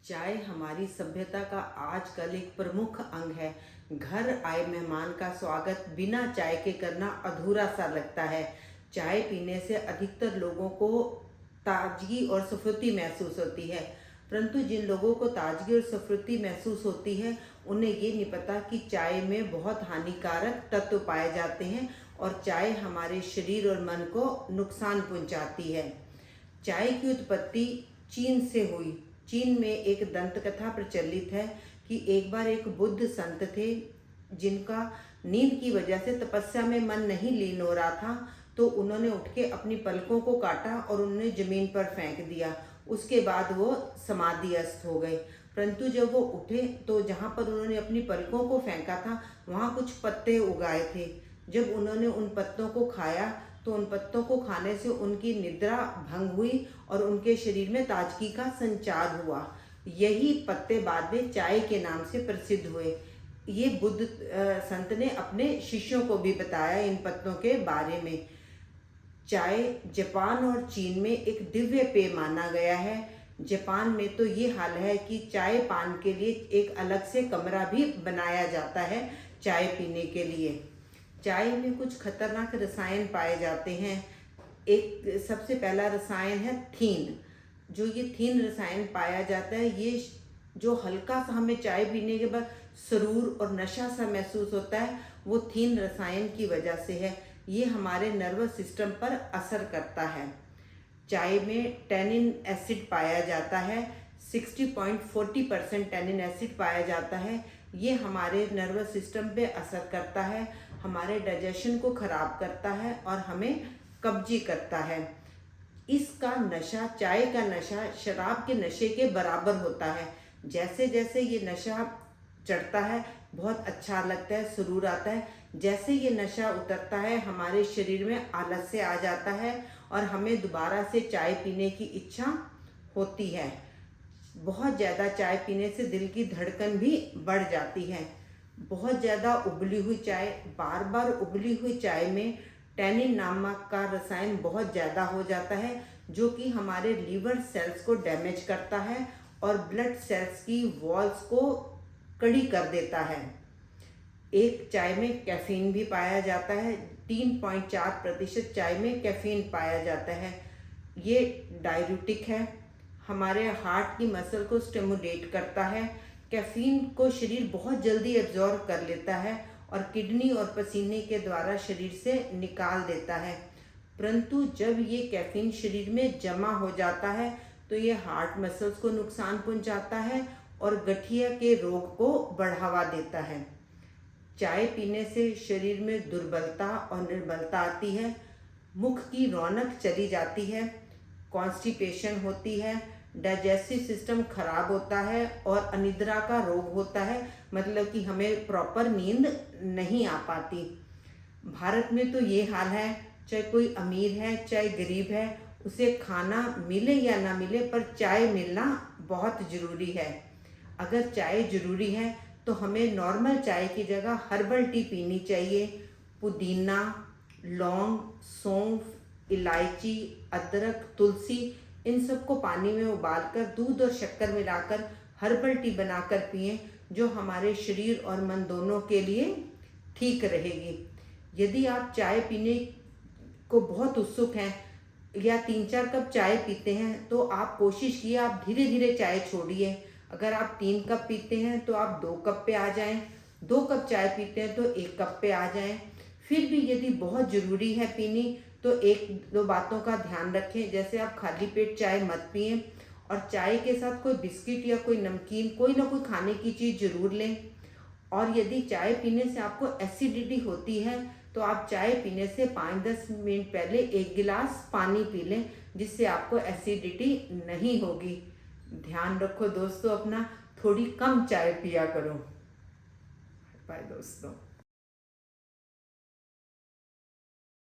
चाय हमारी सभ्यता का आजकल एक प्रमुख अंग है। घर आए मेहमान का स्वागत बिना चाय के करना अधूरा सा लगता है। चाय पीने से अधिकतर लोगों को ताजगी और स्फूर्ति महसूस होती है, परंतु जिन लोगों को ताजगी और स्फूर्ति महसूस होती है उन्हें ये नहीं पता कि चाय में बहुत हानिकारक तत्व पाए जाते हैं और चाय हमारे शरीर और मन को नुकसान पहुंचाती है। चाय की उत्पत्ति चीन से हुई। चीन में एक दंत कथा प्रचलित है कि एक बार एक बुद्ध संत थे जिनका नींद की वजह से तपस्या में मन नहीं लीन हो रहा था, तो उन्होंने उठ के अपनी पलकों को काटा और उन्होंने जमीन पर फेंक दिया। उसके बाद वो समाधिस्थ हो गए। परंतु जब वो उठे तो जहाँ पर उन्होंने अपनी पलकों को फेंका था वहाँ कुछ पत्ते उगाए थे। जब उन्होंने उन पत्तों को खाया तो उन पत्तों को खाने से उनकी निद्रा भंग हुई और उनके शरीर में ताजगी का संचार हुआ। यही पत्ते बाद में चाय के नाम से प्रसिद्ध हुए। ये बुद्ध संत ने अपने शिष्यों को भी बताया इन पत्तों के बारे में। चाय जापान और चीन में एक दिव्य पेय माना गया है। जापान में तो ये हाल है कि चाय पान के लिए एक अलग से कमरा भी बनाया जाता है चाय पीने के लिए। चाय में कुछ खतरनाक रसायन पाए जाते हैं। एक सबसे पहला रसायन है थीन। जो ये थीन रसायन पाया जाता है, ये जो हल्का सा हमें चाय पीने के बाद सुरूर और नशा सा महसूस होता है, वो थीन रसायन की वजह से है। ये हमारे नर्वस सिस्टम पर असर करता है। चाय में टैनिन एसिड पाया जाता है। 60.40% टैनिन एसिड पाया जाता है। ये हमारे नर्वस सिस्टम पे असर करता है, हमारे डाइजेशन को खराब करता है और हमें कब्जी करता है। इसका नशा, चाय का नशा शराब के नशे के बराबर होता है। जैसे जैसे ये नशा चढ़ता है बहुत अच्छा लगता है, सुरूर आता है। जैसे ये नशा उतरता है हमारे शरीर में आलस्य आ जाता है और हमें दोबारा से चाय पीने की इच्छा होती है। बहुत ज़्यादा चाय पीने से दिल की धड़कन भी बढ़ जाती है। बहुत ज़्यादा उबली हुई चाय, बार बार उबली हुई चाय में टैनिन नामक का रसायन बहुत ज़्यादा हो जाता है, जो कि हमारे लीवर सेल्स को डैमेज करता है और ब्लड सेल्स की वॉल्स को कड़ी कर देता है। एक चाय में कैफीन भी पाया जाता है। 3.4% चाय में कैफीन पाया जाता है। ये डाययूरेटिक है, हमारे हार्ट की मसल को स्टिमुलेट करता है। कैफीन को शरीर बहुत जल्दी एब्जॉर्ब कर लेता है और किडनी और पसीने के द्वारा शरीर से निकाल देता है। परंतु जब ये कैफीन शरीर में जमा हो जाता है तो ये हार्ट मसल्स को नुकसान पहुंचाता है और गठिया के रोग को बढ़ावा देता है। चाय पीने से शरीर में दुर्बलता और निर्बलता आती है, मुख की रौनक चली जाती है, कॉन्स्टिपेशन होती है, डाइजेस्टिव सिस्टम खराब होता है और अनिद्रा का रोग होता है, मतलब कि हमें प्रॉपर नींद नहीं आ पाती। भारत में तो ये हाल है, चाहे कोई अमीर है चाहे गरीब है, उसे खाना मिले या ना मिले पर चाय मिलना बहुत ज़रूरी है। अगर चाय ज़रूरी है तो हमें नॉर्मल चाय की जगह हर्बल टी पीनी चाहिए। पुदीना, लौंग, सौंफ, इलायची, अदरक, तुलसी, इन सबको पानी में उबालकर दूध और शक्कर मिलाकर हर्बल टी बनाकर पिएं, जो हमारे शरीर और मन दोनों के लिए ठीक रहेगी। यदि आप चाय पीने को बहुत उत्सुक हैं या 3-4 कप चाय पीते हैं तो आप कोशिश कीजिए आप धीरे धीरे चाय छोड़िए। अगर आप 3 कप पीते हैं तो आप 2 कप पे आ जाएं, 2 कप चाय पीते हैं तो 1 कप पे आ जाएं। फिर भी यदि बहुत ज़रूरी है पीनी तो 1-2 बातों का ध्यान रखें, जैसे आप खाली पेट चाय मत पिएं और चाय के साथ कोई बिस्किट या कोई नमकीन, कोई ना कोई खाने की चीज़ ज़रूर लें। और यदि चाय पीने से आपको एसिडिटी होती है तो आप चाय पीने से 5-10 मिनट पहले 1 गिलास पानी पी लें, जिससे आपको एसिडिटी नहीं होगी। ध्यान रखो दोस्तों अपना, थोड़ी कम चाय पिया करो। बाय दोस्तों।